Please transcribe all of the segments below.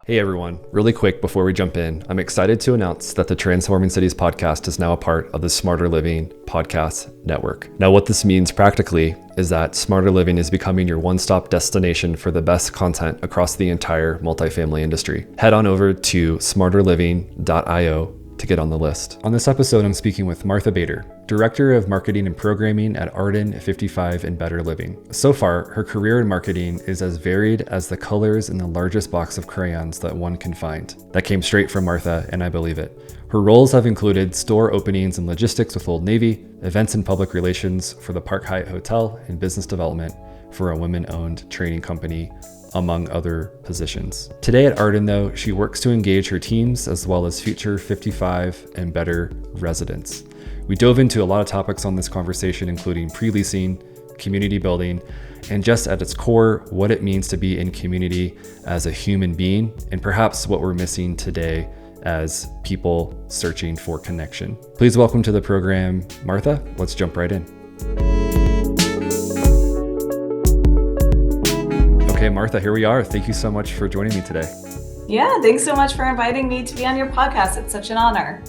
Hey everyone, really quick before we jump in, I'm excited to announce that the Transforming Cities podcast is now a part of the Smarter Living podcast network. Now, what this means practically is that Smarter Living is becoming your one-stop destination for the best content across the entire multifamily industry. Head on over to smarterliving.io to get on the list. On this episode, I'm speaking with Martha Bader, Director of Marketing and Programming at Arden 55 and Better Living. So far, her career in marketing is as varied as the colors in the largest box of crayons that one can find. That came straight from Martha, and I believe it. Her roles have included store openings and logistics with Old Navy, events and public relations for the Park Hyatt Hotel, and business development for a women-owned training company, among other positions. Today at Arden, though, she works to engage her teams as well as future 55 and Better residents. We dove into a lot of topics on this conversation, including pre-leasing, community building, and just at its core, what it means to be in community as a human being, and perhaps what we're missing today as people searching for connection. Please welcome to the program, Martha. Let's jump right in. Okay, Martha, here we are. Thank you so much for joining me today. Yeah, thanks so much for inviting me to be on your podcast. It's such an honor.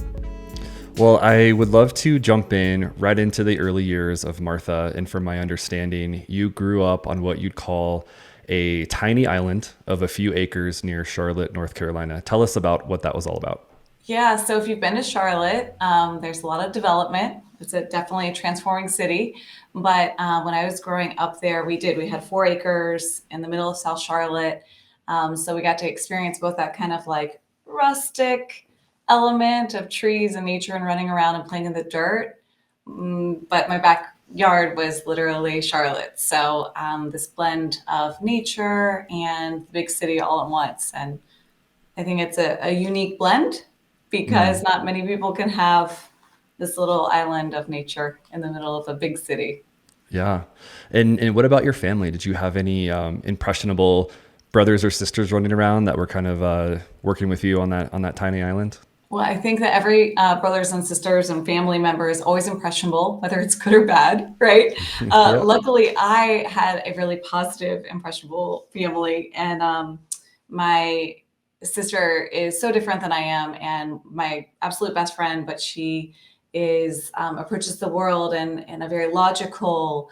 Well, I would love to jump in right into the early years of Martha. And from my understanding, you grew up on what you'd call a tiny island of a few acres near Charlotte, North Carolina. Tell us about what that was all about. Yeah, so if you've been to Charlotte, there's a lot of development. It's definitely a transforming city. But when I was growing up there, we had 4 acres in the middle of South Charlotte. So we got to experience both that kind of like rustic element of trees and nature and running around and playing in the dirt. But my backyard was literally Charlotte. So this blend of nature and the big city all at once. And I think it's a unique blend because not many people can have this little island of nature in the middle of a big city. Yeah. And what about your family? Did you have any impressionable brothers or sisters running around that were kind of working with you on that tiny island? Well, I think that every brothers and sisters and family member is always impressionable, whether it's good or bad, right? Yep. Luckily, I had a really positive, impressionable family, and my sister is so different than I am, and my absolute best friend, but she is approaches the world in a very logical,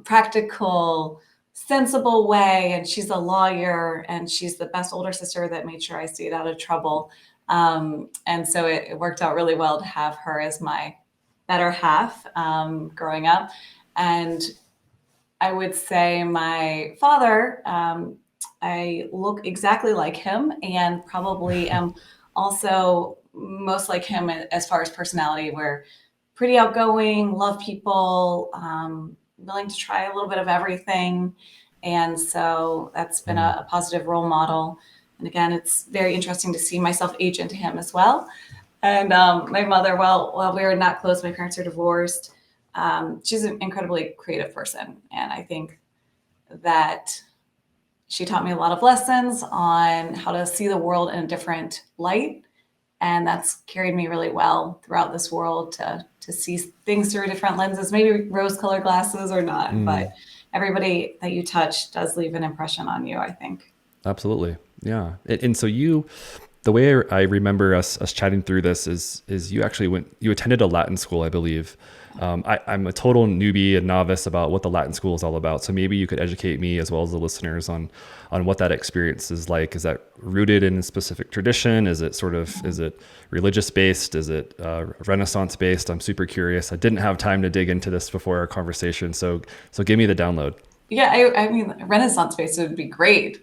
practical, sensible way, and she's a lawyer, and she's the best older sister that made sure I stayed out of trouble. And so it worked out really well to have her as my better half growing up. And I would say my father, I look exactly like him and probably am also most like him as far as personality. We're pretty outgoing, love people, willing to try a little bit of everything. And so that's been a positive role model. And again, it's very interesting to see myself age into him as well. And my mother, while we were not close, my parents are divorced. She's an incredibly creative person. And I think that she taught me a lot of lessons on how to see the world in a different light. And that's carried me really well throughout this world to see things through different lenses, maybe rose-colored glasses or not. But everybody that you touch does leave an impression on you, I think. Absolutely. Yeah. And so the way I remember us chatting through this is you actually you attended a Latin school, I believe. I'm a total newbie and novice about what the Latin school is all about. So maybe you could educate me as well as the listeners on what that experience is like. Is that rooted in a specific tradition? Is it religious based? Is it Renaissance based? I'm super curious. I didn't have time to dig into this before our conversation. So give me the download. Yeah, I mean, Renaissance based would be great,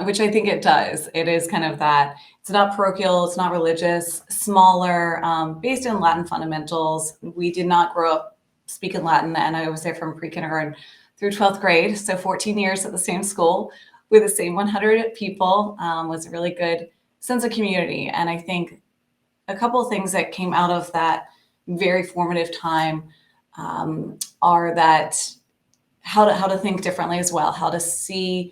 which I think it does. It is kind of that. It's not parochial, it's not religious, smaller, based in Latin fundamentals. We did not grow up speaking Latin, and I was there from pre-kindergarten through 12th grade, so 14 years at the same school with the same 100 people. Was a really good sense of community. And I think a couple of things that came out of that very formative time are that how to think differently as well, how to see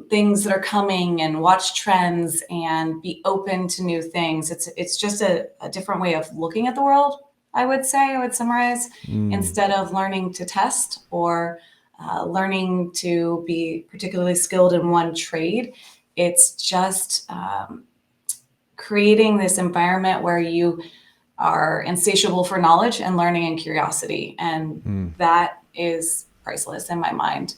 things that are coming and watch trends and be open to new things. It's just a different way of looking at the world, I would summarize, instead of learning to test or learning to be particularly skilled in one trade. it's just creating this environment where you are insatiable for knowledge and learning and curiosity. And that is priceless in my mind.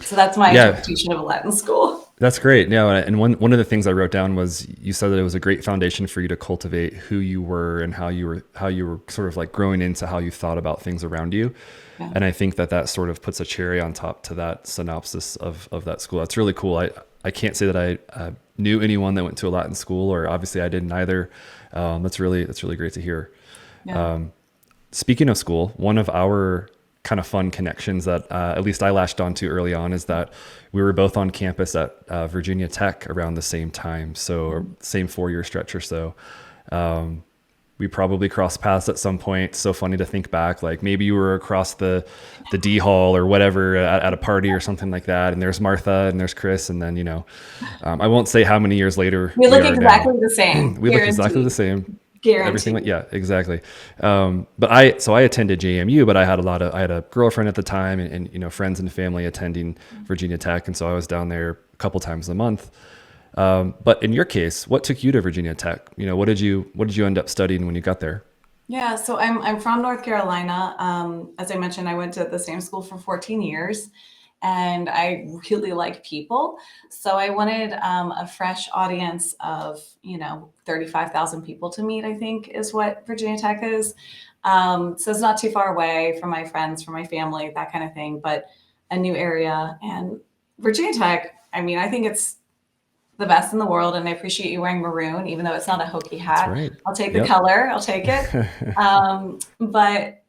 So that's my interpretation of a Latin school. That's great. Yeah. And one of the things I wrote down was you said that it was a great foundation for you to cultivate who you were and how you were sort of like growing into how you thought about things around you. Yeah. And I think that sort of puts a cherry on top to that synopsis of that school. That's really cool. I can't say that I knew anyone that went to a Latin school, or obviously I didn't either. That's really great to hear. Yeah. Speaking of school, one of our kind of fun connections that at least I latched onto early on is that we were both on campus at Virginia Tech around the same time. So same 4-year stretch or so. We probably crossed paths at some point. So funny to think back, like maybe you were across the D hall or whatever at a party or something like that. And there's Martha and there's Chris. And then, I won't say how many years later we look exactly the same. We look exactly the same. Guaranteed. Everything. Yeah, exactly. But I attended JMU, but I had a girlfriend at the time and friends and family attending Virginia Tech. And so I was down there a couple times a month. But in your case, what took you to Virginia Tech? What did you end up studying when you got there? Yeah, so I'm from North Carolina. As I mentioned, I went to the same school for 14 years, and I really like people. So I wanted a fresh audience of 35,000 people to meet, I think is what Virginia Tech is. So it's not too far away from my friends, from my family, that kind of thing, but a new area. And Virginia Tech, I mean, I think it's the best in the world, and I appreciate you wearing maroon, even though it's not a Hokie hat. Right. I'll take the color. I'll take it. But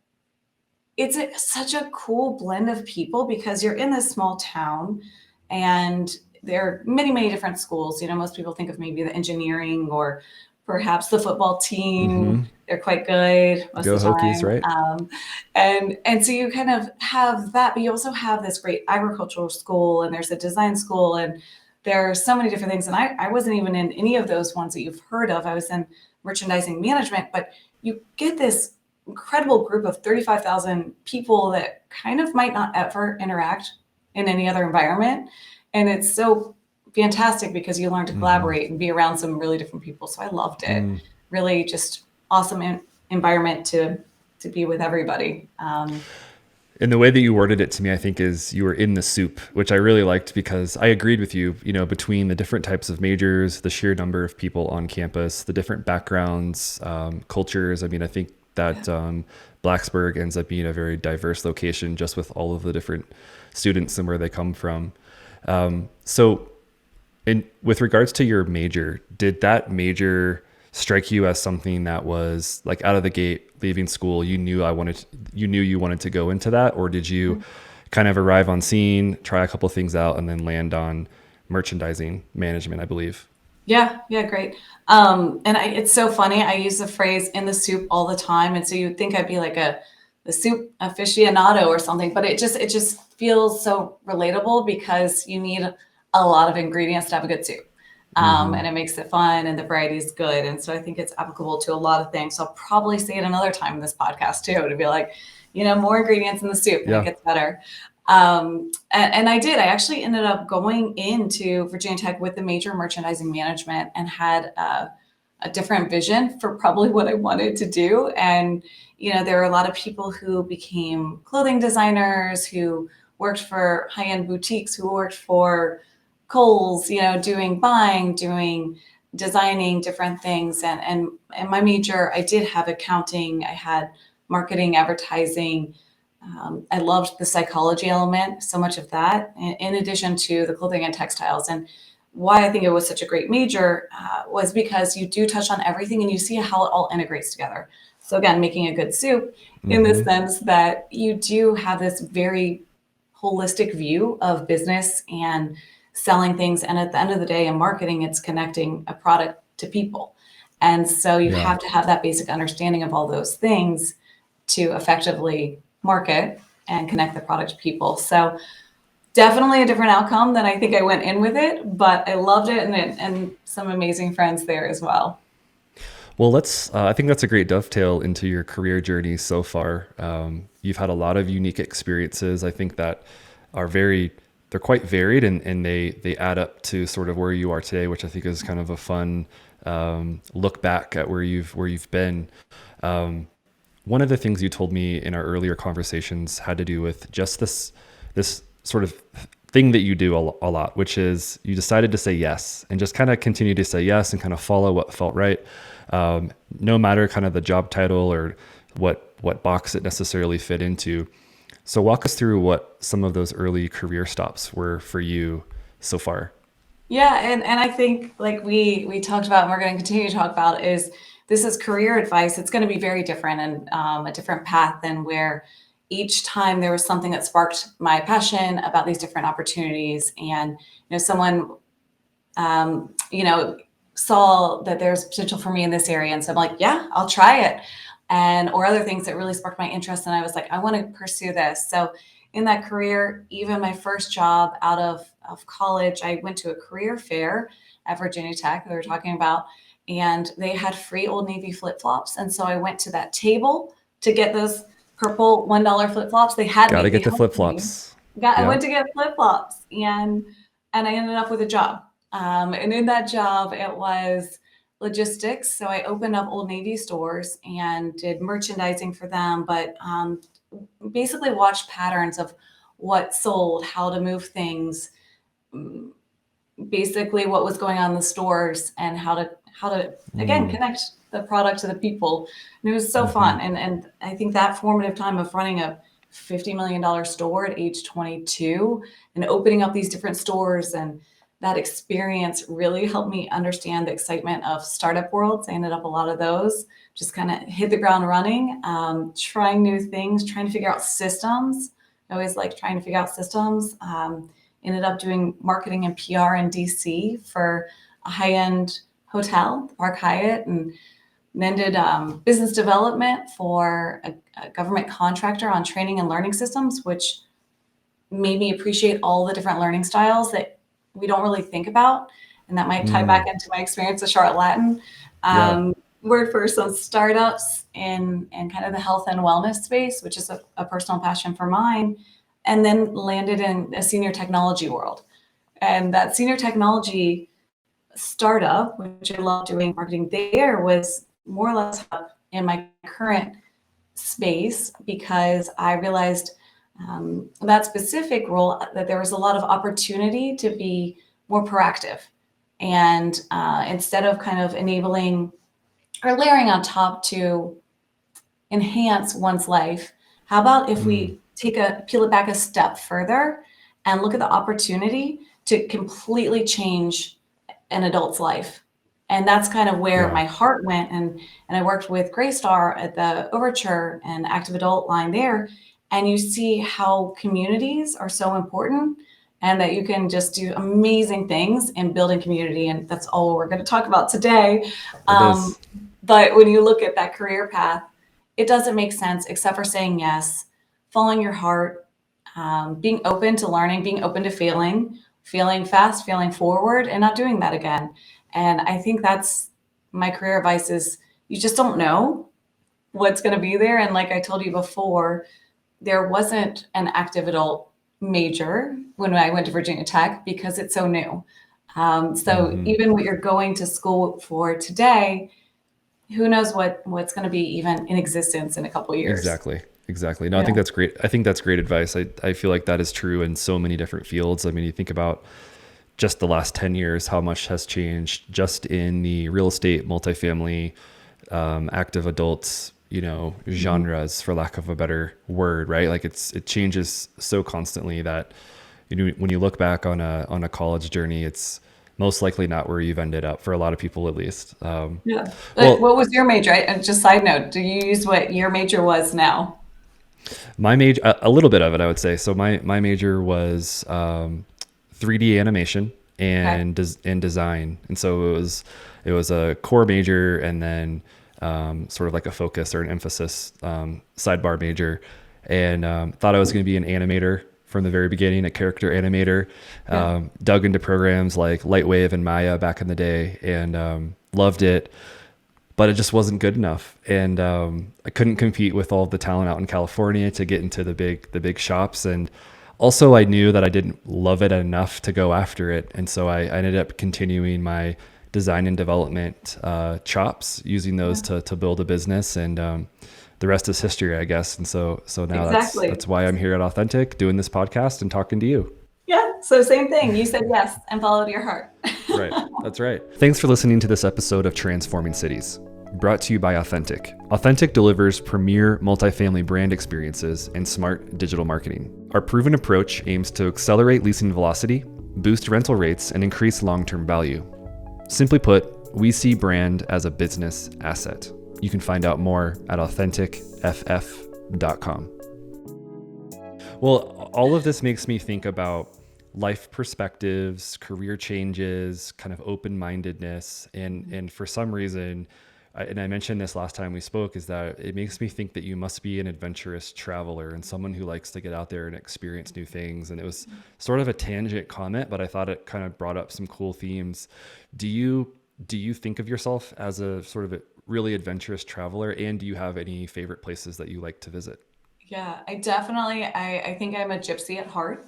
it's such a cool blend of people because you're in this small town, and there are many, many different schools. Most people think of maybe the engineering or perhaps the football team. Mm-hmm. They're quite good most Go of the time. Hokies, right? And so you kind of have that, but you also have this great agricultural school, and there's a design school, and there are so many different things. And I wasn't even in any of those ones that you've heard of. I was in merchandising management, but you get this incredible group of 35,000 people that kind of might not ever interact in any other environment. And it's so fantastic because you learn to collaborate and be around some really different people. So I loved it. Really just awesome environment to be with everybody. And the way that you worded it to me, I think, is you were in the soup, which I really liked because I agreed with you, between the different types of majors, the sheer number of people on campus, the different backgrounds, cultures. I mean, I think that Blacksburg ends up being a very diverse location just with all of the different students and where they come from. So with regards to your major, did that major strike you as something that was like out of the gate, leaving school, you knew you wanted to go into that? Or did you kind of arrive on scene, try a couple of things out, and then land on merchandising management, I believe? Yeah, great. It's so funny. I use the phrase "in the soup" all the time, and so you'd think I'd be like the soup aficionado or something, but it just feels so relatable because you need a lot of ingredients to have a good soup. And it makes it fun and the variety is good. And so I think it's applicable to a lot of things. So I'll probably say it another time in this podcast too, to be like, more ingredients in the soup and it gets better. And I did. I actually ended up going into Virginia Tech with the major merchandising management and had a different vision for probably what I wanted to do. And, there were a lot of people who became clothing designers, who worked for high-end boutiques, who worked for Kohl's, doing buying, doing designing different things. And my major, I did have accounting. I had marketing, advertising. I loved the psychology element, so much of that, in addition to the clothing and textiles. And why I think it was such a great major was because you do touch on everything and you see how it all integrates together. So again, making a good soup in the sense that you do have this very holistic view of business and selling things. And at the end of the day, in marketing, it's connecting a product to people. And so you have to have that basic understanding of all those things to effectively market and connect the product to people. So definitely a different outcome than I think I went in with it, but I loved it and some amazing friends there as well. Well, I think that's a great dovetail into your career journey so far. You've had a lot of unique experiences, I think, that are very they're quite varied, and they add up to sort of where you are today, which I think is kind of a fun look back at where you've been. One of the things you told me in our earlier conversations had to do with just this sort of thing that you do a lot, which is you decided to say yes and just kind of continue to say yes and kind of follow what felt right, no matter kind of the job title or what box it necessarily fit into. So walk us through what some of those early career stops were for you so far. Yeah, and I think like we talked about, and we're going to continue to talk about, is this is career advice. It's going to be very different and a different path than where each time there was something that sparked my passion about these different opportunities, and someone saw that there's potential for me in this area, and so I'm like, yeah, I'll try it, and or other things that really sparked my interest, and I was like, I want to pursue this. So in that career, even my first job out of college, I went to a career fair at Virginia Tech we were talking about, and they had free Old Navy flip-flops. And so I went to that table to get those purple $1 flip-flops. Got to They get the helped me. flip-flops. I Yeah. went to get flip-flops, and I ended up with a job. And in that job, it was logistics. So I opened up Old Navy stores and did merchandising for them, but basically watched patterns of what sold, how to move things, basically what was going on in the stores, and how to again Mm. connect the product to the people. And it was so Hmm. fun. And I think that formative time of running a $50 million store at age 22 and opening up these different stores, and that experience really helped me understand the excitement of startup worlds. I ended up a lot of those, just kind of hit the ground running, trying new things, trying to figure out systems. I always like trying to figure out systems. Ended up doing marketing and PR in DC for a high-end hotel, Park Hyatt, and then did business development for a government contractor on training and learning systems, which made me appreciate all the different learning styles that we don't really think about. And that might tie back Mm. into my experience at Charlotte Latin. Yeah. Worked for some startups in kind of the health and wellness space, which is a personal passion for mine, and then landed in a senior technology world. And that senior technology startup, which I love doing marketing there, was more or less up in my current space because I realized that specific role that there was a lot of opportunity to be more proactive. And instead of kind of enabling or layering on top to enhance one's life, how about if Mm. we peel it back a step further and look at the opportunity to completely change an adult's life? And that's kind of where Yeah. my heart went. And I worked with Greystar at the Overture and Active Adult line there. And you see how communities are so important and that you can just do amazing things in building community. And that's all we're going to talk about today. It Um, is. but when you look at that career path, it doesn't make sense except for saying yes, following your heart, being open to learning, being open to failing, failing fast, failing forward, and not doing that again. And I think that's my career advice is you just don't know what's going to be there. And like I told you before, there wasn't an active adult major when I went to Virginia Tech because it's so new. So Hmm. even what you're going to school for today, who knows what's going to be even in existence in a couple of years. Exactly. Exactly. No, I think Yeah. that's great. I think that's great advice. I feel like that is true in so many different fields. I mean, you think about just the last 10 years, how much has changed just in the real estate, multifamily, active adults, Mhm. genres, for lack of a better word, right? Like it changes so constantly that, when you look back on a college journey, it's most likely not where you've ended up, for a lot of people at least. Yeah. But Well, what was your major? And just side note, do you use what your major was now? my major, a little bit of it, I would say. So my major was 3D animation Okay. and design, and so it was a core major, and then sort of like a focus or an emphasis sidebar major, and thought I was going to be an animator from the very beginning, a character animator. Yeah. Dug into programs like Lightwave and Maya back in the day, and loved it, but it just wasn't good enough, and I couldn't compete with all the talent out in California to get into the big shops. And Also, I knew that I didn't love it enough to go after it. And so I ended up continuing my design and development chops, using those to build a business. And the rest is history, I guess. And so now Exactly. that's why I'm here at Authentic doing this podcast and talking to you. Yeah. So same thing. You said yes and followed your heart. Right. That's right. Thanks for listening to this episode of Transforming Cities, brought to you by Authentic. Authentic delivers premier multifamily brand experiences and smart digital marketing. Our proven approach aims to accelerate leasing velocity, boost rental rates, and increase long-term value. Simply put, we see brand as a business asset. You can find out more at authenticff.com. Well, all of this makes me think about life perspectives, career changes, kind of open-mindedness. And for some reason, and I mentioned this last time we spoke, is that it makes me think that you must be an adventurous traveler and someone who likes to get out there and experience new things. And it was sort of a tangent comment, but I thought it kind of brought up some cool themes. Do you think of yourself as a sort of a really adventurous traveler? And do you have any favorite places that you like to visit? Yeah, I think I'm a gypsy at heart.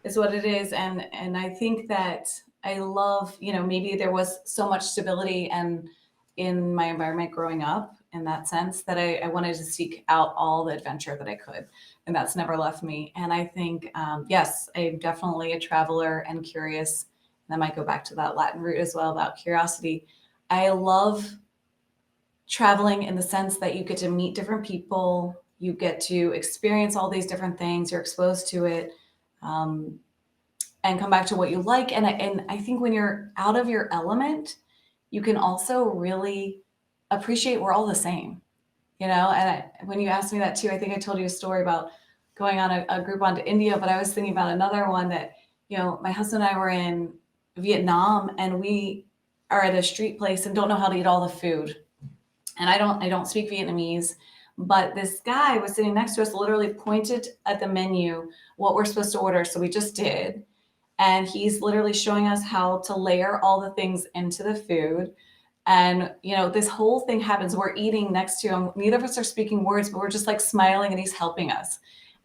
Is what it is. And I think that I love, maybe there was so much stability and in my environment growing up in that sense that I wanted to seek out all the adventure that I could. And that's never left me. And I think, yes, I'm definitely a traveler and curious. And I might go back to that Latin root as well about curiosity. I love traveling in the sense that you get to meet different people, you get to experience all these different things, you're exposed to it, and come back to what you like. And I think when you're out of your element, you can also really appreciate we're all the same, when you asked me that too, I think I told you a story about going on a group on to India, but I was thinking about another one that, my husband and I were in Vietnam and we are at a street place and don't know how to eat all the food. And I don't speak Vietnamese, but this guy was sitting next to us, literally pointed at the menu what we're supposed to order. So we just did. And he's literally showing us how to layer all the things into the food. And this whole thing happens. We're eating next to him. Neither of us are speaking words, but we're just like smiling and he's helping us.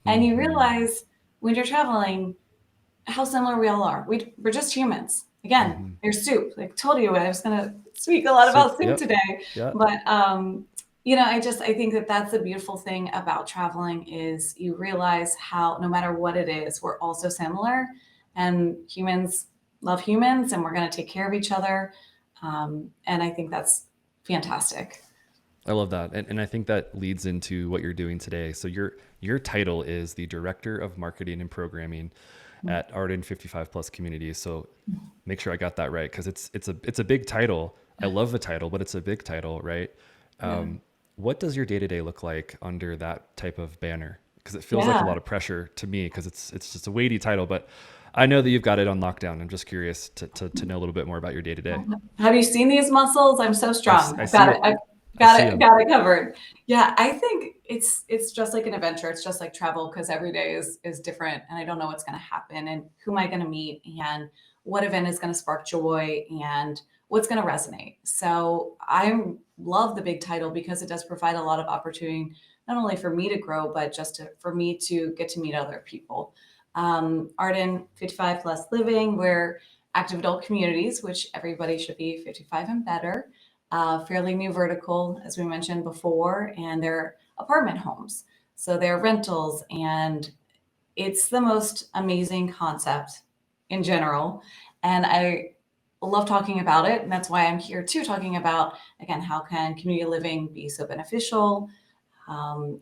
And you realize when you're traveling how similar we all are. We're just humans. Again, there's soup. I told you I was going to speak a lot about soup Yep. today. Yeah. But I think that that's the beautiful thing about traveling is you realize how no matter what it is, we're also similar, and humans love humans, and we're going to take care of each other. And I think that's fantastic. I love that. And I think that leads into what you're doing today. So your title is the Director of Marketing and Programming at Arden 55 Plus Communities. So make sure I got that right, because it's a big title. I love the title, but it's a big title, right? What does your day-to-day look like under that type of banner? Because it feels like a lot of pressure to me, because it's just a weighty title, but I know that you've got it on lockdown. I'm just curious to know a little bit more about your day-to-day. Have you seen these muscles? I'm so strong. I I've see got it. it. Got it covered. Yeah, I think it's just like an adventure. It's just like travel because every day is different, and I don't know what's going to happen, and who am I going to meet, and what event is going to spark joy, and what's going to resonate. So I love the big title because it does provide a lot of opportunity, not only for me to grow, but for me to get to meet other people. Arden 55 plus living, we're active adult communities, which everybody should be 55 and better. Fairly new vertical, as we mentioned before, and they're apartment homes. So they're rentals, and it's the most amazing concept in general. And I love talking about it. And that's why I'm here too, talking about, again, how can community living be so beneficial?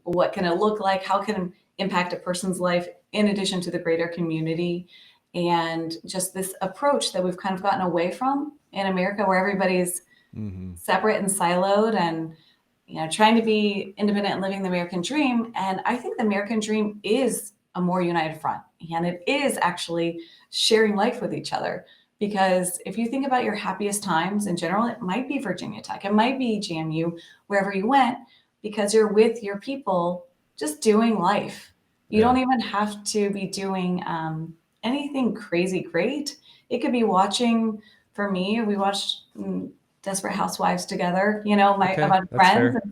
What can it look like? How can it impact a person's life in addition to the greater community? And just this approach that we've kind of gotten away from in America, where everybody's separate and siloed and trying to be independent and living the American dream. And I think the American dream is a more united front, and it is actually sharing life with each other. Because if you think about your happiest times in general, it might be Virginia Tech, it might be JMU, wherever you went, because you're with your people just doing life. You don't even have to be doing anything crazy great. It could be watching, for me, we watched Desperate Housewives together, my Okay, my that's friends. fair.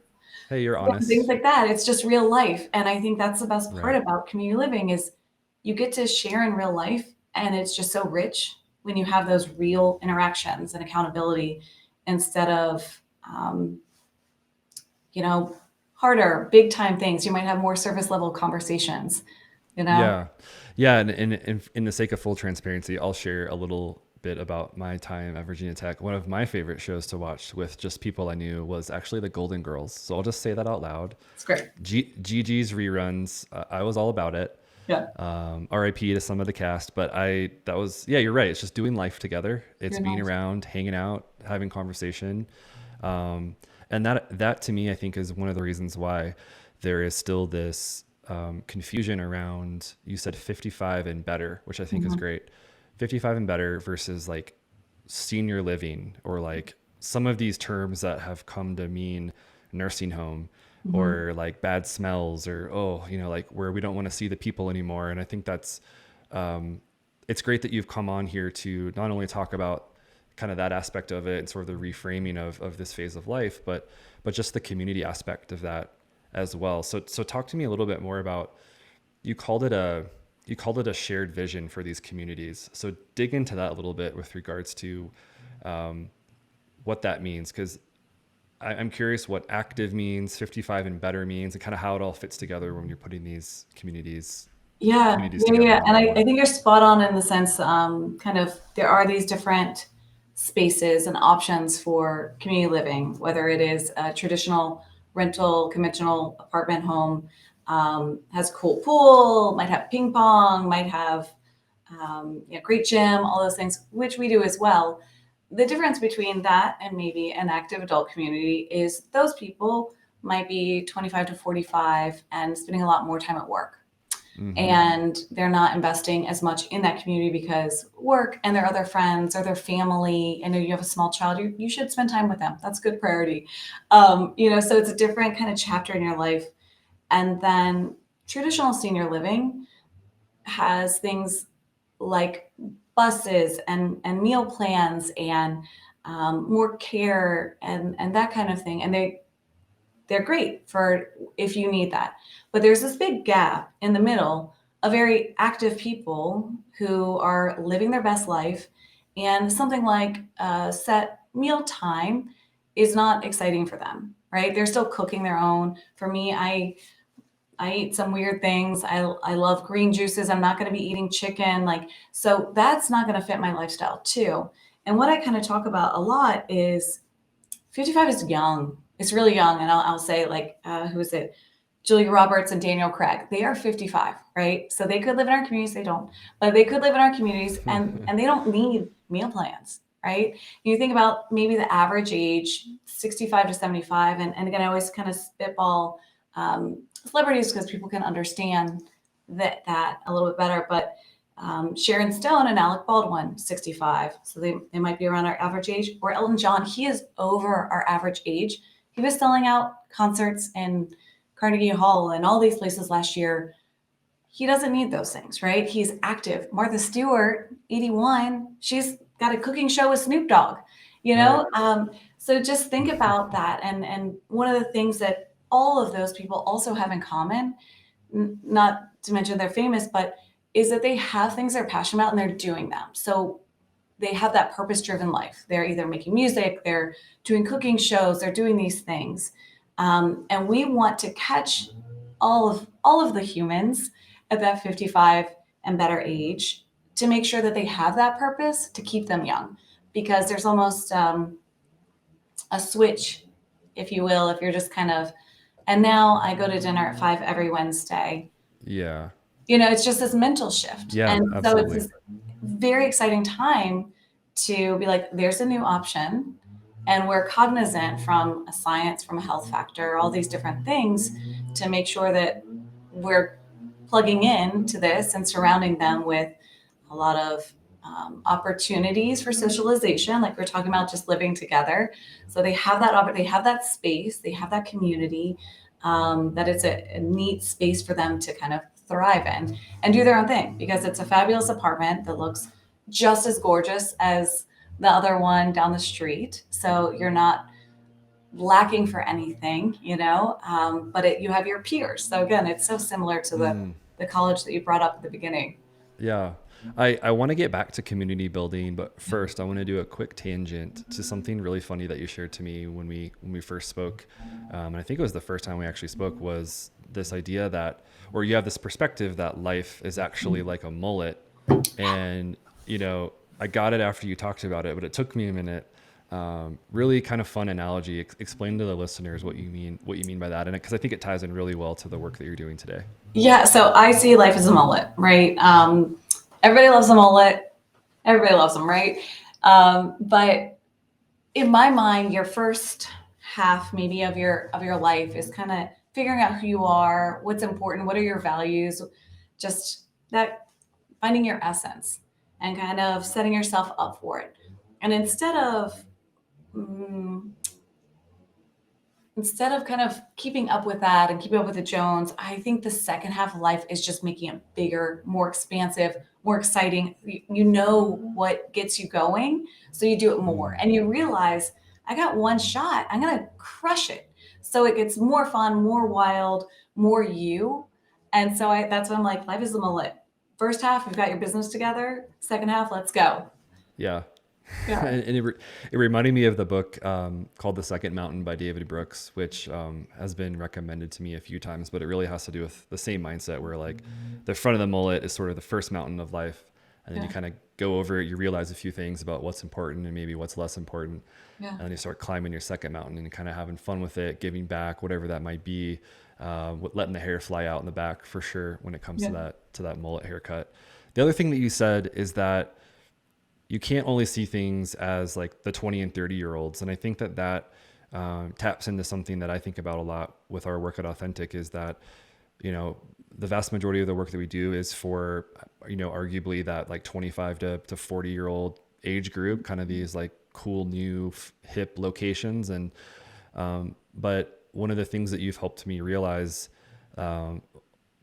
Hey, you're Things honest. like that. It's just real life. And I think that's the best part Right. about community living is you get to share in real life, and it's just so rich when you have those real interactions and accountability instead of you know, harder, big time things. You might have more surface level conversations, you know? Yeah. Yeah. And in the sake of full transparency, I'll share a little bit about my time at Virginia Tech. One of my favorite shows to watch with just people I knew was actually the Golden Girls. So I'll just say that out loud. It's great. Gigi's reruns, I was all about it. Yeah. RIP to some of the cast, but that was, yeah, you're right. It's just doing life together. It's Very being nice. around, hanging out, having conversation. And that to me, I think is one of the reasons why there is still this confusion around, you said 55 and better, which I think is Mhm. great. 55 and better versus like senior living, or like some of these terms that have come to mean nursing home, Mhm. or like bad smells, or, oh, like where we don't want to see the people anymore. And I think that's, it's great that you've come on here to not only talk about kind of that aspect of it and sort of the reframing of this phase of life, but just the community aspect of that as well. So talk to me a little bit more about, you called it a shared vision for these communities. So dig into that a little bit with regards to what that means, because I'm curious what active means, 55 and better means, and kind of how it all fits together when you're putting these Yeah, communities yeah, together yeah. one And by I one. think you're spot on in the sense, kind of, there are these different spaces and options for community living, whether it is a traditional rental, conventional apartment home, has a cool pool, might have ping pong, might have great gym, all those things, which we do as well. The difference between that and maybe an active adult community is those people might be 25 to 45 and spending a lot more time at work, Mm-hmm. and they're not investing as much in that community because work and their other friends or their family. I know you have a small child, you should spend time with them. That's a good priority. So it's a different kind of chapter in your life. And then traditional senior living has things like buses and meal plans and more care and that kind of thing. And they're great for if you need that. But there's this big gap in the middle of very active people who are living their best life, and something like set meal time is not exciting for them, right? They're still cooking their own. For me, I eat some weird things. I love green juices. I'm not going to be eating chicken. Like, so that's not going to fit my lifestyle too. And what I kind of talk about a lot is 55 is young. It's really young. And I'll say, like, who is it? Julia Roberts and Daniel Craig. They are 55, right? So they could live in our communities. They don't, but they could live in our communities, and they don't need meal plans, right? You think about maybe the average age, 65 to 75. And again, I always kind of spitball celebrities because people can understand that a little bit better. But Sharon Stone and Alec Baldwin, 65. So they might be around our average age. Or Elton John, he is over our average age. He was selling out concerts in Carnegie Hall and all these places last year. He doesn't need those things, right? He's active. Martha Stewart, 81, she's got a cooking show with Snoop Dogg, you Right. know? So just think about that. And one of the things that all of those people also have in common, not to mention they're famous, but is that they have things they're passionate about and they're doing them. So they have that purpose driven life. They're either making music, they're doing cooking shows, they're doing these things. And we want to catch all of the humans at that 55 and better age to make sure that they have that purpose to keep them young, because there's almost a switch, if you will, if you're just kind of, and now I go to dinner at 5 every Wednesday. Yeah. It's just this mental shift. Yeah, And so it's absolutely. this very exciting time to be like, there's a new option. And we're cognizant from a science, from a health factor, all these different things to make sure that we're plugging in to this and surrounding them with a lot of opportunities for socialization, like we're talking about, just living together. So they have that space, they have that community, that it's a neat space for them to kind of thrive in and do their own thing, because it's a fabulous apartment that looks just as gorgeous as the other one down the street. So you're not lacking for anything, but you have your peers. So again, it's so similar to the college that you brought up at the beginning. Yeah. I want to get back to community building, but first I want to do a quick tangent to something really funny that you shared to me when we first spoke. And I think it was the first time we actually spoke, was this idea that, or you have this perspective that life is actually like a mullet. And, I got it after you talked about it, but it took me a minute. Really kind of fun analogy. Explain to the listeners what you mean by that. And because I think it ties in really well to the work that you're doing today. Yeah, so I see life as a mullet, right? Everybody loves a mullet. Everybody loves them, right? But in my mind, your first half maybe of your life is kind of figuring out who you are, what's important, what are your values, just that, finding your essence and kind of setting yourself up for it. And mm, instead of kind of keeping up with that and keeping up with the Jones, I think the second half of life is just making it bigger, more expansive, more exciting. You know what gets you going, so you do it more. And you realize, I got one shot, I'm going to crush it. So it gets more fun, more wild, more you. And so that's when I'm like, life is a mullet. First half, you've got your business together. Second half, let's go. Yeah. Yeah. And it reminded me of the book called The Second Mountain by David Brooks, which has been recommended to me a few times, but it really has to do with the same mindset where like the front of the mullet is sort of the first mountain of life. And then you kind of go over it, you realize a few things about what's important and maybe what's less important. Yeah. And then you start climbing your second mountain and kind of having fun with it, giving back, whatever that might be, letting the hair fly out in the back for sure when it comes to that mullet haircut. The other thing that you said is that you can't only see things as like the 20 and 30-year-olds. And I think that taps into something that I think about a lot with our work at Authentic, is that, the vast majority of the work that we do is for, arguably that like 25 to 40-year-old age group, kind of these like cool, new, hip locations. And, but one of the things that you've helped me realize,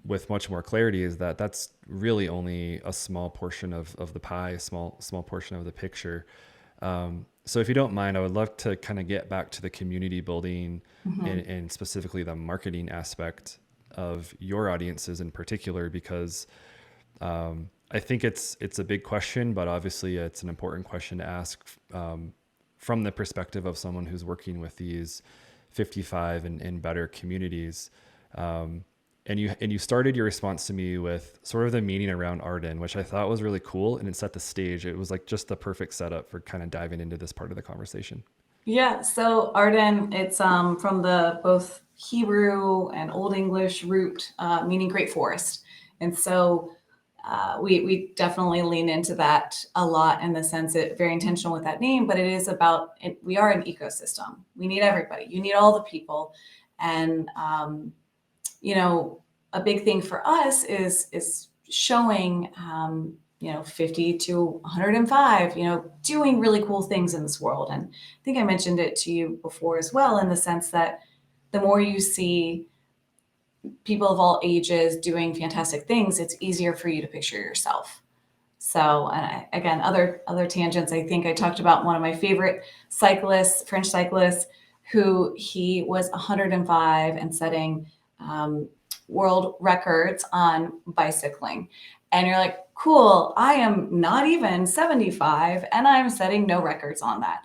with much more clarity, is that that's really only a small portion of the pie, a small portion of the picture. So if you don't mind, I would love to kind of get back to the community building and specifically the marketing aspect of your audiences in particular, because I think it's a big question, but obviously it's an important question to ask from the perspective of someone who's working with these 55 and better communities. And you started your response to me with sort of the meaning around Arden, which I thought was really cool, and it set the stage. It was like just the perfect setup for kind of diving into this part of the conversation. Yeah, so Arden, it's from the both Hebrew and Old English root, meaning great forest. And so we definitely lean into that a lot, in the sense that very intentional with that name, but it is about, we are an ecosystem. We need everybody. You need all the people. And a big thing for us is showing, 50 to 105, doing really cool things in this world. And I think I mentioned it to you before as well, in the sense that the more you see people of all ages doing fantastic things, it's easier for you to picture yourself. So, and again, other tangents. I think I talked about one of my favorite cyclists, French cyclists, who he was 105 and setting world records on bicycling. And you're like, cool, I am not even 75 and I'm setting no records on that.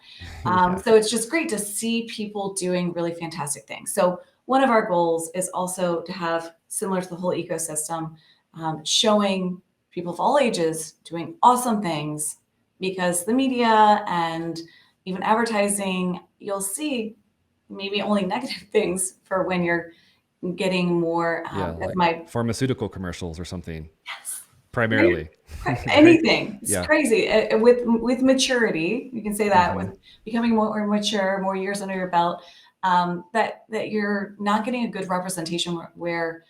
So it's just great to see people doing really fantastic things. So one of our goals is also to have, similar to the whole ecosystem, showing people of all ages doing awesome things, because the media and even advertising, you'll see maybe only negative things for when you're getting more like pharmaceutical commercials or something. Yes. Primarily. Anything. It's Yeah. crazy. With maturity, you can say that, with becoming more mature, more years under your belt, that you're not getting a good representation where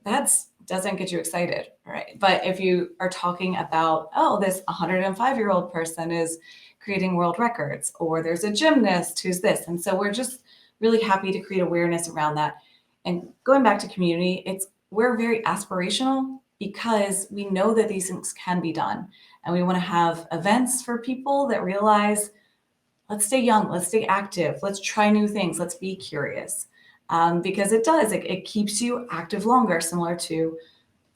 that doesn't get you excited, right? But if you are talking about, oh, this 105-year-old person is creating world records, or there's a gymnast who's this. And so we're just really happy to create awareness around that. And going back to community, we're very aspirational, because we know that these things can be done. And we want to have events for people that realize let's stay young, let's stay active, let's try new things, let's be curious. Because it keeps you active longer, similar to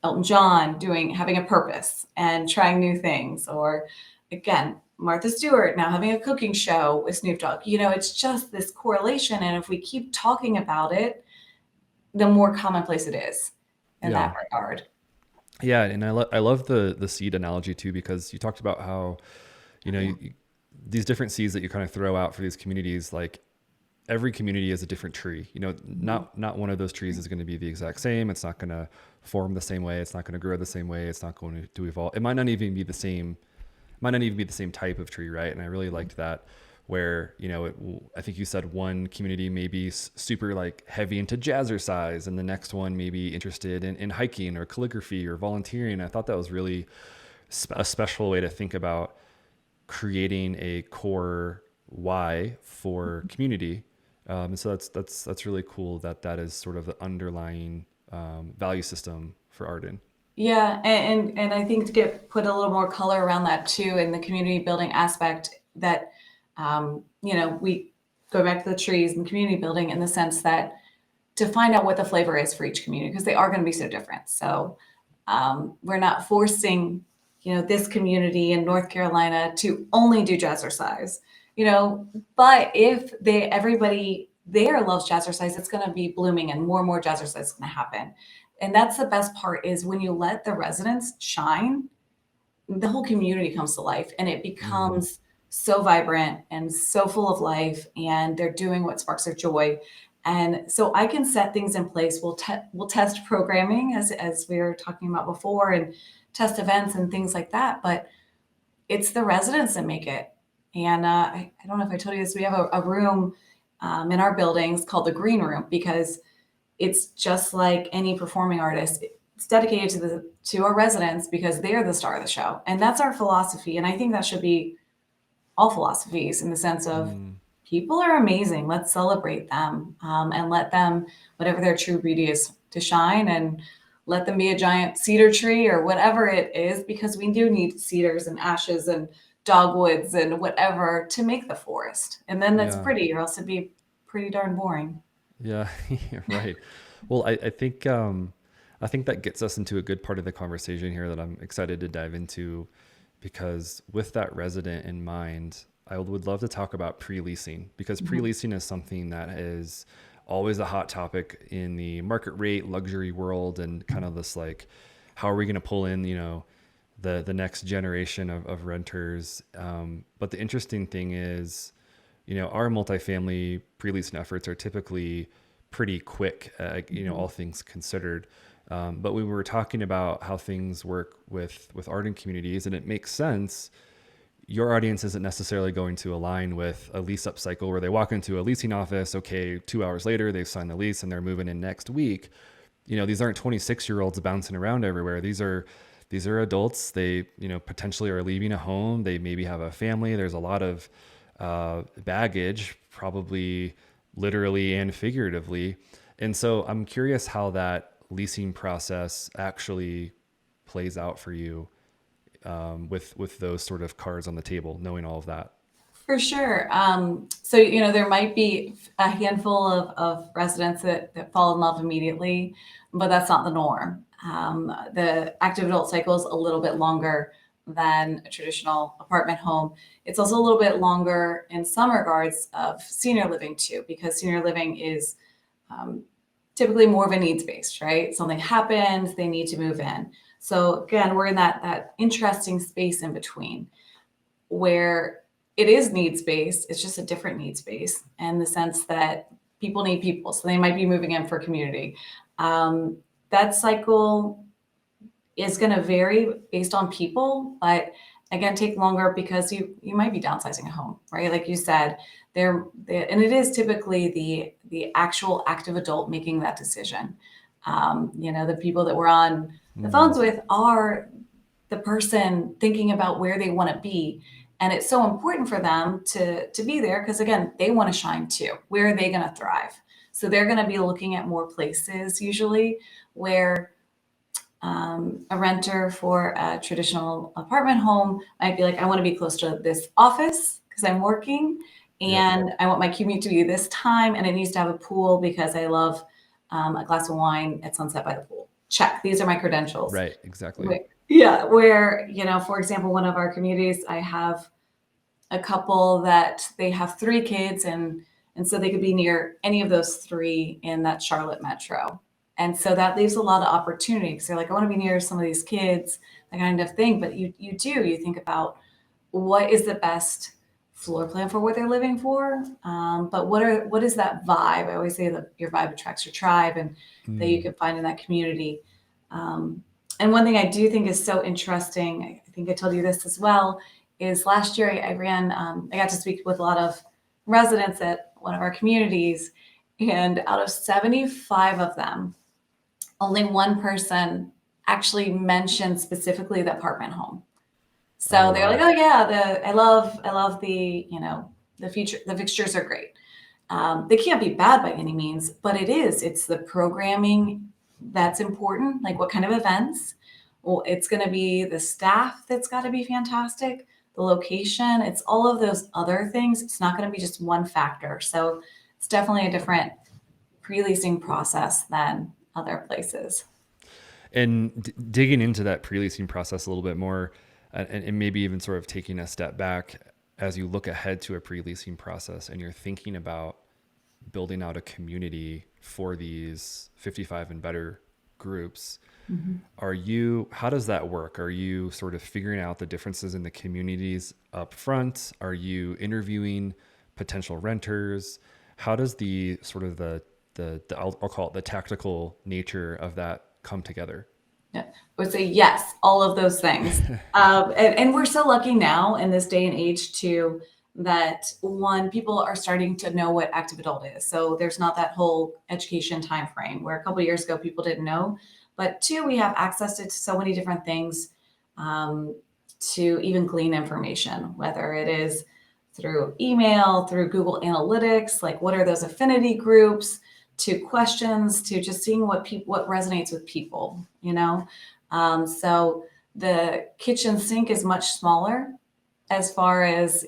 Elton John having a purpose and trying new things. Or again, Martha Stewart now having a cooking show with Snoop Dogg. It's just this correlation. And if we keep talking about it, the more commonplace it is in Yeah. that regard. Yeah, and I love the seed analogy too, because you talked about how, these different seeds that you kind of throw out for these communities, like every community is a different tree. Not one of those trees is going to be the exact same. It's not going to form the same way. It's not going to grow the same way. It's not going to evolve. It might not even be the same. Might not even be the same type of tree, right? And I really liked that, where I think you said one community may be super like heavy into jazzercise, and the next one may be interested in hiking or calligraphy or volunteering. I thought that was really a special way to think about creating a core why for community. And so that's really cool that is sort of the underlying value system for Arden. Yeah, and I think to put a little more color around that too, in the community building aspect, that we go back to the trees and community building in the sense that to find out what the flavor is for each community, because they are going to be so different. So we're not forcing this community in North Carolina to only do jazzercise, but if everybody there loves jazzercise, it's going to be blooming and more jazzercise is going to happen. And that's the best part, is when you let the residents shine, the whole community comes to life, and it becomes so vibrant and so full of life, and they're doing what sparks their joy. And so I can set things in place. We'll test programming as we were talking about before, and test events and things like that. But it's the residents that make it. And I don't know if I told you this. We have a room in our buildings called the Green Room, because it's just like any performing artist. It's dedicated to our residents, because they're the star of the show. And that's our philosophy. And I think that should be all philosophies, in the sense of people are amazing. Let's celebrate them, and let them, whatever their true beauty is, to shine, and let them be a giant cedar tree or whatever it is, because we do need cedars and ashes and dogwoods and whatever to make the forest. And then that's Yeah. pretty, or else it'd be pretty darn boring. Yeah, right. Well, I think that gets us into a good part of the conversation here that I'm excited to dive into, because with that resident in mind, I would love to talk about pre-leasing, because pre-leasing is something that is always a hot topic in the market rate luxury world, and kind of this like, how are we going to pull in, the next generation of renters. But the interesting thing is, our multifamily pre-leasing efforts are typically pretty quick, all things considered. But we were talking about how things work with Arden communities, and it makes sense. Your audience isn't necessarily going to align with a lease up cycle where they walk into a leasing office. Okay, 2 hours later, they've signed the lease and they're moving in next week. These aren't 26-year-olds bouncing around everywhere. These are adults. They, potentially are leaving a home. They maybe have a family. There's a lot of baggage, probably literally and figuratively. And so I'm curious how that leasing process actually plays out for you, with those sort of cards on the table, knowing all of that. For sure. So, there might be a handful of residents that fall in love immediately, but that's not the norm. The active adult cycle is a little bit longer than a traditional apartment home. It's also a little bit longer in some regards of senior living too, because senior living is typically more of a needs-based, right? Something happens, they need to move in. So again, we're in that interesting space in between, where it is needs-based. It's just a different needs-based, in the sense that people need people. So they might be moving in for community. That cycle is going to vary based on people, but again, take longer, because you might be downsizing a home, right? Like you said, and it is typically the actual active adult making that decision. The people that we're on the phones with are the person thinking about where they want to be. And it's so important for them to be there, because again, they want to shine too. Where are they going to thrive? So they're going to be looking at more places usually, where a renter for a traditional apartment home might be like, I want to be close to this office, because I'm working, Yep. and I want my commute to be this time, and it needs to have a pool because I love a glass of wine at sunset by the pool. Check. These are my credentials. Right. Exactly. Where, for example, one of our communities, I have a couple that they have 3 kids, and so they could be near any of those 3 in that Charlotte metro. And so that leaves a lot of opportunity because they're like, I want to be near some of these kids, that kind of thing. But you think about what is the best floor plan for what they're living for. But what is that vibe? I always say that your vibe attracts your tribe, and that you can find in that community. And one thing I do think is so interesting, I think I told you this as well, is last year I got to speak with a lot of residents at one of our communities, and out of 75 of them, only one person actually mentioned specifically the apartment home. So Oh, they're like, wow. oh yeah, I love the, the fixtures are great. They can't be bad by any means, but it's the programming that's important. Like what kind of events? Well, it's going to be the staff that's got to be fantastic, the location. It's all of those other things. It's not going to be just one factor. So it's definitely a different pre-leasing process than other places. And digging into that pre-leasing process a little bit more, and maybe even sort of taking a step back as you look ahead to a pre-leasing process and you're thinking about building out a community for these 55 and better groups. How does that work? Are you sort of figuring out the differences in the communities up front? Are you interviewing potential renters? How does the sort of the I'll call it the tactical nature of that come together? Yeah, I would say yes, all of those things. And we're so lucky now in this day and age too, that one, people are starting to know what active adult is. So there's not that whole education time frame where a couple of years ago people didn't know. But 2, we have access to so many different things, to even glean information, whether it is through email, through Google Analytics, like what are those affinity groups, to questions, to just seeing what resonates with people, So the kitchen sink is much smaller as far as,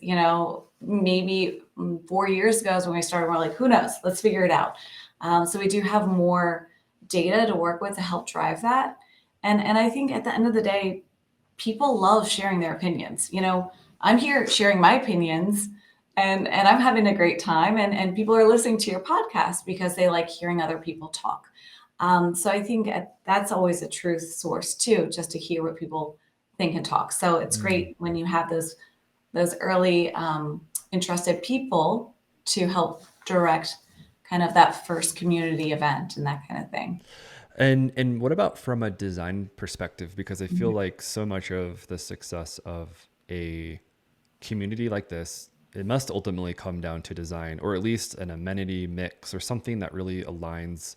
maybe 4 years ago is when we started. We're like, who knows? Let's figure it out. So we do have more data to work with to help drive that. And I think at the end of the day, people love sharing their opinions. I'm here sharing my opinions, and I'm having a great time, and people are listening to your podcast because they like hearing other people talk. So I think that's always a truth source too, just to hear what people think and talk. So it's great when you have those early interested people to help direct kind of that first community event and that kind of thing. And what about from a design perspective? Because I feel Mhm. like so much of the success of a community like this, it must ultimately come down to design, or at least an amenity mix or something that really aligns,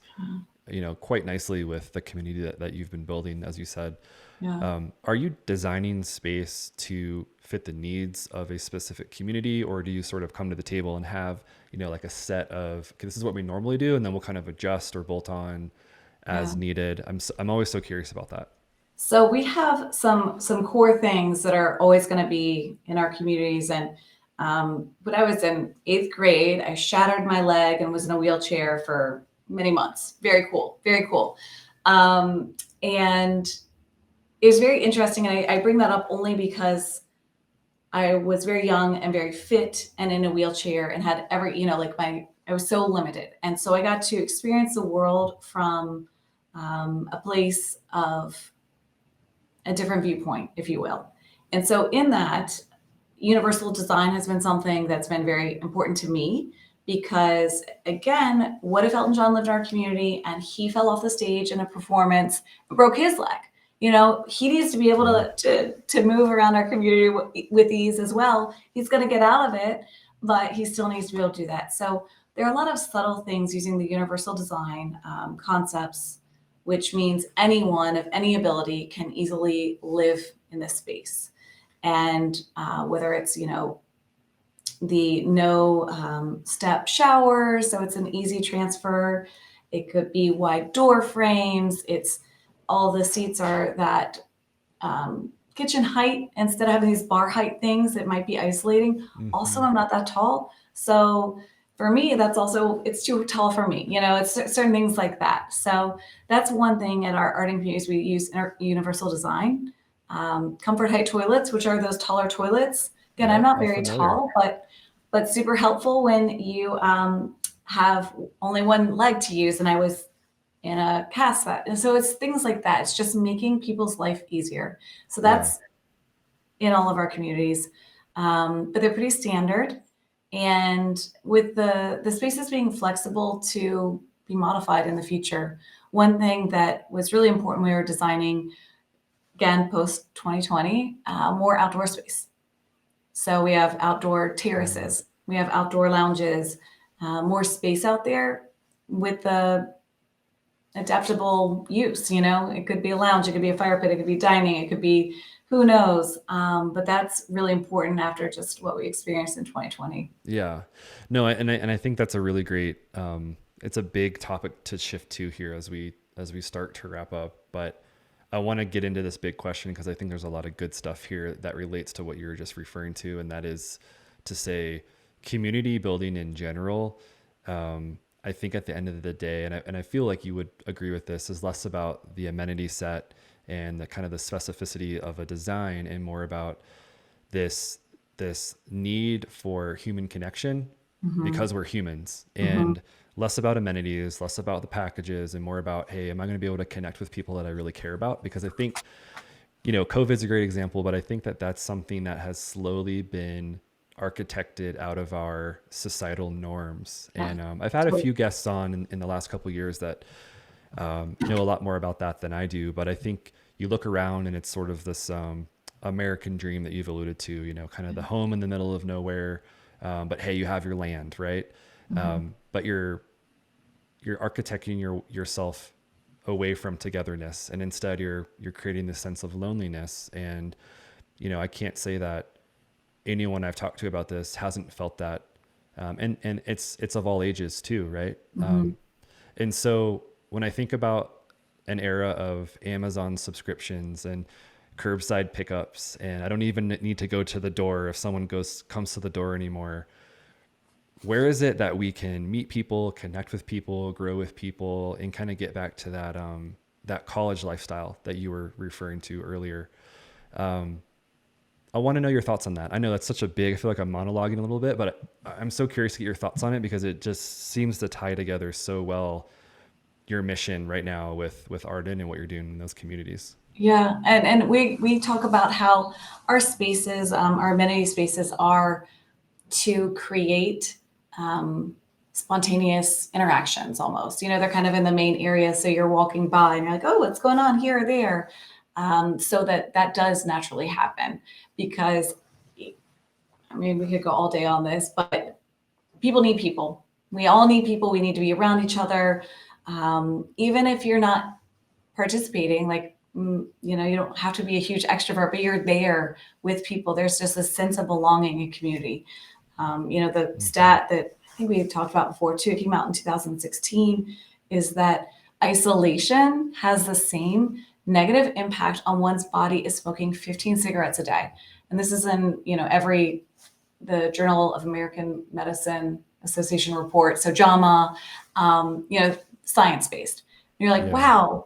quite nicely with the community that you've been building, as you said. Yeah. Are you designing space to fit the needs of a specific community, or do you sort of come to the table and have, like a set of, okay, this is what we normally do, and then we'll kind of adjust or bolt on as Yeah. needed? I'm always so curious about that. So we have some core things that are always going to be in our communities. And when I was in 8th grade, I shattered my leg and was in a wheelchair for many months. Very cool, very cool. And it was very interesting. And I bring that up only because I was very young and very fit and in a wheelchair and had I was so limited. And so I got to experience the world from a place of a different viewpoint, if you will. And so in that, universal design has been something that's been very important to me because, again, what if Elton John lived in our community and he fell off the stage in a performance and broke his leg? He needs to be able to move around our community with ease as well. He's going to get out of it, but he still needs to be able to do that. So there are a lot of subtle things using the universal design concepts, which means anyone of any ability can easily live in this space. And whether it's, the no step shower, so it's an easy transfer. It could be wide door frames. It's all the seats are that kitchen height instead of having these bar height things. It might be isolating. Also, Hmm. I'm not that tall. So for me, that's also, it's too tall for me. It's certain things like that. So that's one thing at our Arden communities. We use universal design, comfort height toilets, which are those taller toilets. Again, I'm Yep, not I'm very familiar. tall, but super helpful when you have only one leg to use. And I was in a cast set. And so it's things like that. It's just making people's life easier. So Yeah. that's in all of our communities. But they're pretty standard. And with the spaces being flexible to be modified in the future, one thing that was really important when we were designing, again, post 2020, more outdoor space. So we have outdoor Mm. terraces, we have outdoor lounges, more space out there with the adaptable use. It could be a lounge, it could be a fire pit, it could be dining, it could be who knows. But that's really important after just what we experienced in 2020. Yeah. No, and I think that's a really great it's a big topic to shift to here as we start to wrap up, but I want to get into this big question because I think there's a lot of good stuff here that relates to what you were just referring to, and that is to say community building in general. I think at the end of the day, and I feel like you would agree with this, is less about the amenity set and the kind of the specificity of a design and more about this this need for human connection Hmm. because we're humans, Hmm. and less about amenities, less about the packages, and more about, hey, am I going to be able to connect with people that I really care about? Because I think, COVID's a great example, but I think that that's something that has slowly been architected out of our societal norms. Yeah, And I've had a totally. few guests on in the last couple of years that know a lot more about that than I do. But I think you look around and it's sort of this American dream that you've alluded to, kind of the home in the middle of nowhere. But hey, you have your land, right? Hmm. But you're architecting yourself away from togetherness, and instead you're creating this sense of loneliness. And I can't say that anyone I've talked to about this hasn't felt that. And it's of all ages too, right? Hmm. And so when I think about an era of Amazon subscriptions and curbside pickups, and I don't even need to go to the door if someone comes to the door anymore, where is it that we can meet people, connect with people, grow with people, and kind of get back to that college lifestyle that you were referring to earlier? Um, I want to know your thoughts on that. I know that's such a big, I feel like I'm monologuing a little bit, but I'm so curious to get your thoughts on it because it just seems to tie together so well your mission right now with Arden and what you're doing in those communities. Yeah, and we talk about how our spaces, our amenity spaces, are to create spontaneous interactions almost. They're kind of in the main area. So you're walking by and you're like, oh, what's going on here or there? So that does naturally happen because, I mean, we could go all day on this, but people need people. We all need people. We need to be around each other. Even if you're not participating, like, you don't have to be a huge extrovert, but you're there with people. There's just a sense of belonging and community. The Hmm. stat that I think we had talked about before too, it came out in 2016, is that isolation has the same negative impact on one's body as smoking 15 cigarettes a day. And this is in, the Journal of American Medicine Association report. So JAMA, science based. You're like, Yeah. wow,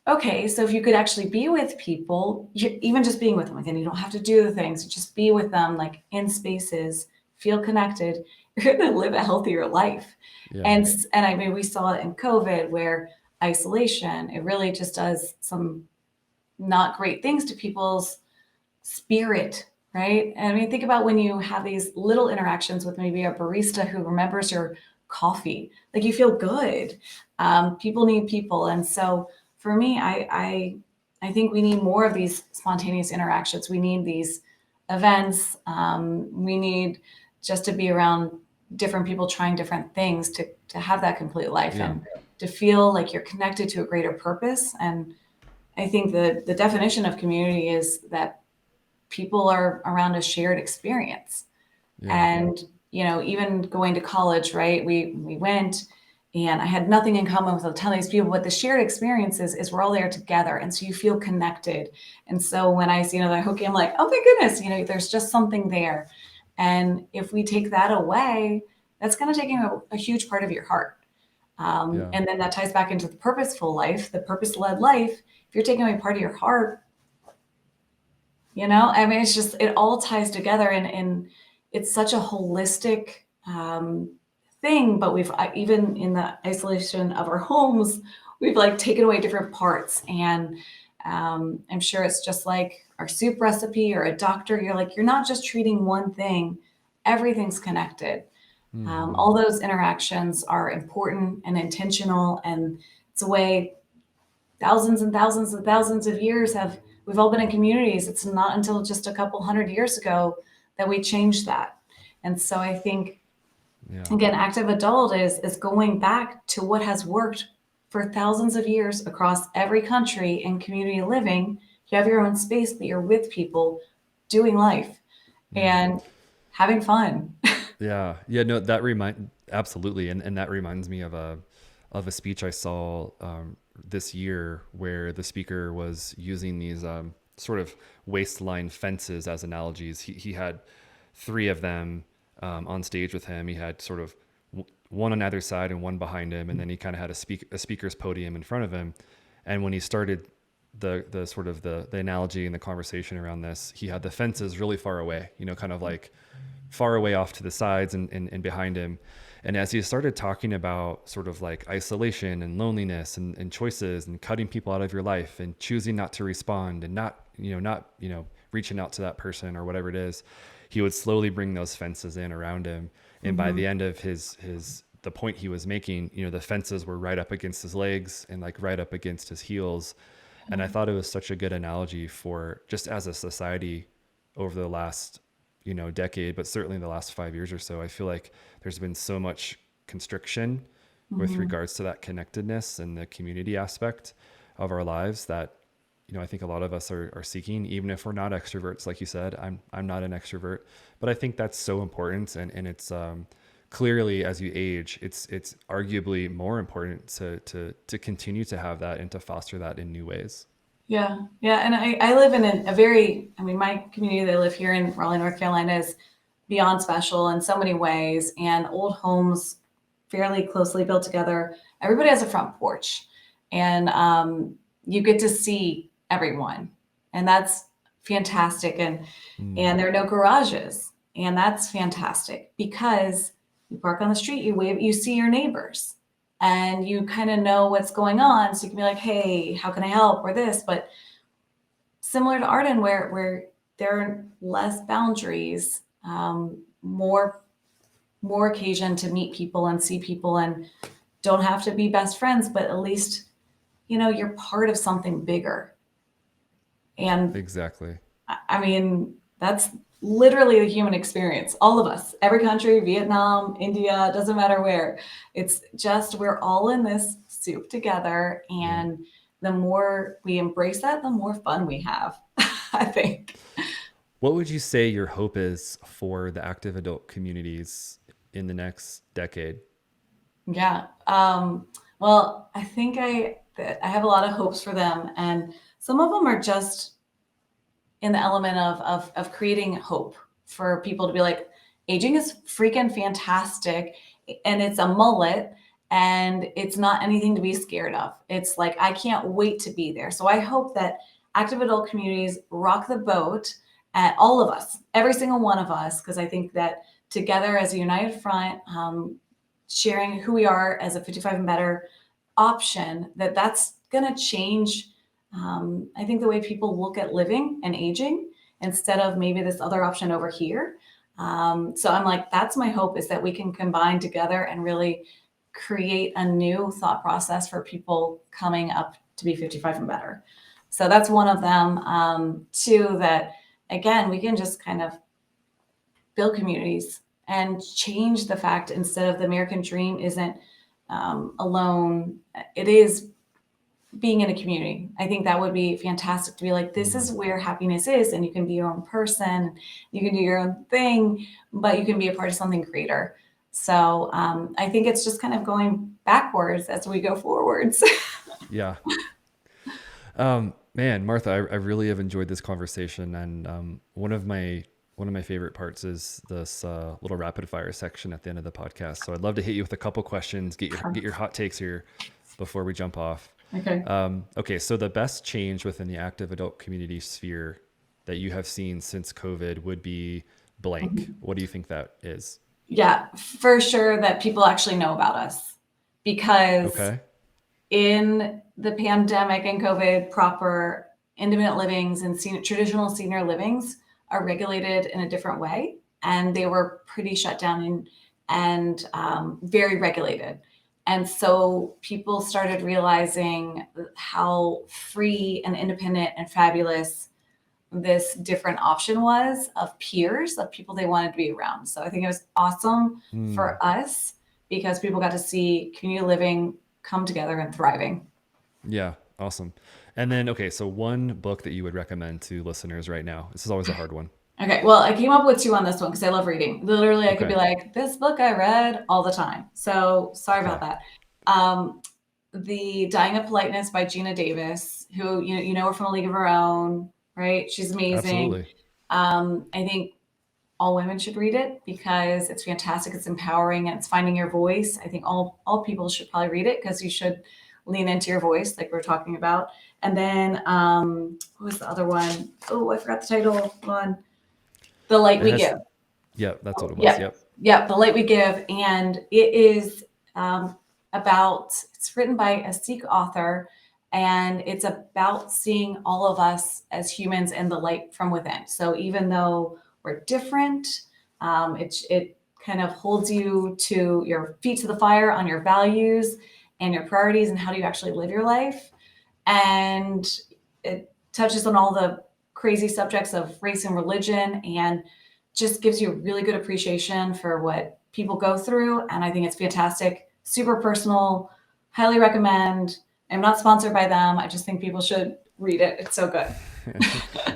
okay. So if you could actually be with people, even just being with them, again, you don't have to do the things, just be with them, like in spaces, feel connected. You're going to live a healthier life. Yeah. And I mean, we saw it in COVID where isolation, it really just does some not great things to people's spirit, right? And I mean, think about when you have these little interactions with maybe a barista who remembers your coffee, like you feel good. People need people. And so for me, I think we need more of these spontaneous interactions. We need these events. We need just to be around different people trying different things to have that complete life Yeah. and to feel like you're connected to a greater purpose. And I think the definition of community is that people are around a shared experience. Yeah. And even going to college, right, we went And I had nothing in common with a ton of these people, but the shared experiences is we're all there together. And so you feel connected. And so when I see another Hokie, I'm like, oh my goodness, there's just something there. And if we take that away, that's kind of taking a huge part of your heart. Yeah. And then that ties back into the purposeful life, the purpose-led life. If you're taking away part of your heart, it's just, it all ties together, and it's such a holistic thing. But we've, even in the isolation of our homes, we've like taken away different parts. And I'm sure it's just like our soup recipe or a doctor. You're not just treating one thing, everything's connected. All those interactions are important and intentional, and it's a way thousands and thousands and thousands of years we've all been in communities. It's not until just a couple hundred years ago that we changed that. And so I think, again, active adult is going back to what has worked for thousands of years across every country in community living. You have your own space, but you're with people doing life and having fun. Yeah. No, absolutely. And that reminds me of a speech I saw this year where the speaker was using these sort of waistline fences as analogies. He had 3 of them on stage with him. He had sort of one on either side and one behind him. And then he kind of had a speaker's podium in front of him. And when he started the sort of the analogy and the conversation around this, he had the fences really far away, kind of like far away off to the sides and behind him. And as he started talking about sort of like isolation and loneliness and choices and cutting people out of your life and choosing not to respond and not reaching out to that person or whatever it is, he would slowly bring those fences in around him. And by the end of the point he was making, the fences were right up against his legs and like right up against his heels. And I thought it was such a good analogy for just as a society over the last decade, but certainly in the last 5 years or so, I feel like there's been so much constriction with regards to that connectedness and the community aspect of our lives that, I think a lot of us are seeking, even if we're not extroverts. Like you said, I'm not an extrovert, but I think that's so important. And it's clearly, as you age, it's arguably more important to continue to have that and to foster that in new ways. Yeah. And I live in my community that I live here in Raleigh, North Carolina is beyond special in so many ways, and old homes fairly closely built together. Everybody has a front porch, and you get to see everyone, and that's fantastic. And there are no garages, and that's fantastic because you park on the street, you wave, you see your neighbors, and you kind of know what's going on. So you can be like, hey, how can I help, or this. But similar to Arden, where there are less boundaries, more occasion to meet people and see people, and don't have to be best friends, but at least, you're part of something bigger. And Exactly. I mean, that's literally the human experience. All of us, every country, Vietnam, India, doesn't matter where. It's just, we're all in this soup together. And the more we embrace that, the more fun we have, I think. What would you say your hope is for the active adult communities in the next decade? Yeah. Well, I think I have a lot of hopes for them. And some of them are just in the element of creating hope for people to be like, aging is freaking fantastic, and it's a mullet, and it's not anything to be scared of. It's like, I can't wait to be there. So I hope that active adult communities rock the boat at all of us, every single one of us, because I think that together as a united front, sharing who we are as a 55 and better option, that's going to change, I think, the way people look at living and aging instead of maybe this other option over here. So I'm like, that's my hope, is that we can combine together and really create a new thought process for people coming up to be 55 and better. So that's one of them. Two, that again, we can just kind of build communities and change the fact, instead of the American dream isn't alone, it is being in a community. I think that would be fantastic to be like, this is where happiness is, and you can be your own person, you can do your own thing, but you can be a part of something greater. So I think it's just kind of going backwards as we go forwards. Yeah. Man, Martha, I really have enjoyed this conversation, and one of my favorite parts is this little rapid fire section at the end of the podcast. So I'd love to hit you with a couple questions, get your hot takes here before we jump off. Okay. Okay. So the best change within the active adult community sphere that you have seen since COVID would be blank. What do you think that is? Yeah, for sure that people actually know about us, because Okay. in the pandemic and COVID proper, independent livings and traditional senior livings are regulated in a different way. And they were pretty shut down and very regulated. And so people started realizing how free and independent and fabulous this different option was, of peers, of people they wanted to be around. So I think it was awesome for us, because people got to see community living come together and thriving. Yeah. Awesome. And then, okay. So one book that you would recommend to listeners right now. This is always a hard one. Okay, well, I came up with 2 on this one because I love reading. Literally, I could Okay. be like, this book I read all the time. So sorry about that. The Dying of Politeness by Gina Davis, who you know her from A League of Her Own, right? She's amazing. Absolutely. I think all women should read it because it's fantastic. It's empowering and it's finding your voice. I think all people should probably read it, because you should lean into your voice, like we're talking about. And then what was the other one? Oh, I forgot the title. Hold on. The Light We Give. Yeah, that's what it was. Yeah. Yep. The Light We Give. And it is it's written by a Sikh author, and it's about seeing all of us as humans in the light from within. So even though we're different, it kind of holds you to your feet to the fire on your values and your priorities and how do you actually live your life. And it touches on all the crazy subjects of race and religion, and just gives you a really good appreciation for what people go through. And I think it's fantastic, super personal, highly recommend. I'm not sponsored by them. I just think people should read it. It's so good.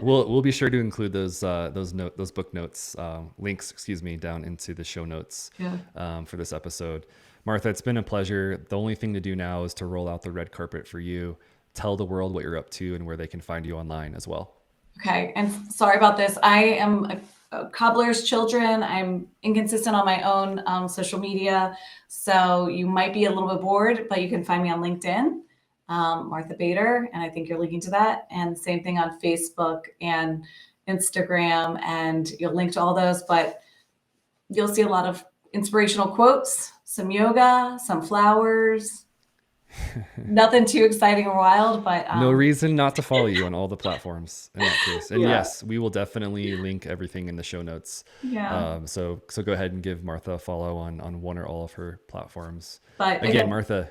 We'll be sure to include those book notes, links, down into the show notes for this episode. Martha, it's been a pleasure. The only thing to do now is to roll out the red carpet for you. Tell the world what you're up to and where they can find you online as well. Okay. And sorry about this. I am a cobbler's children. I'm inconsistent on my own social media. So you might be a little bit bored, but you can find me on LinkedIn, Martha Bader. And I think you're linking to that. And same thing on Facebook and Instagram. And you'll link to all those, but you'll see a lot of inspirational quotes, some yoga, some flowers. Nothing too exciting or wild, but no reason not to follow you on all the platforms in that case. And yes, we will definitely link everything in the show notes. Yeah. So go ahead and give Martha a follow on one or all of her platforms. But again, Martha,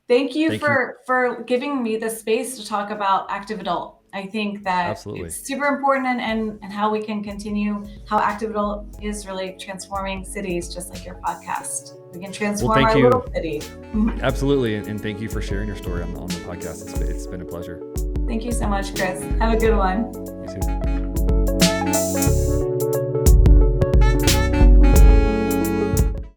thank you for giving me the space to talk about active adult. I think that it's super important, and how we can continue, how active adult is really transforming cities, just like your podcast. We can transform our little city. Absolutely. And thank you for sharing your story on the podcast. It's been a pleasure. Thank you so much, Chris. Have a good one. You too.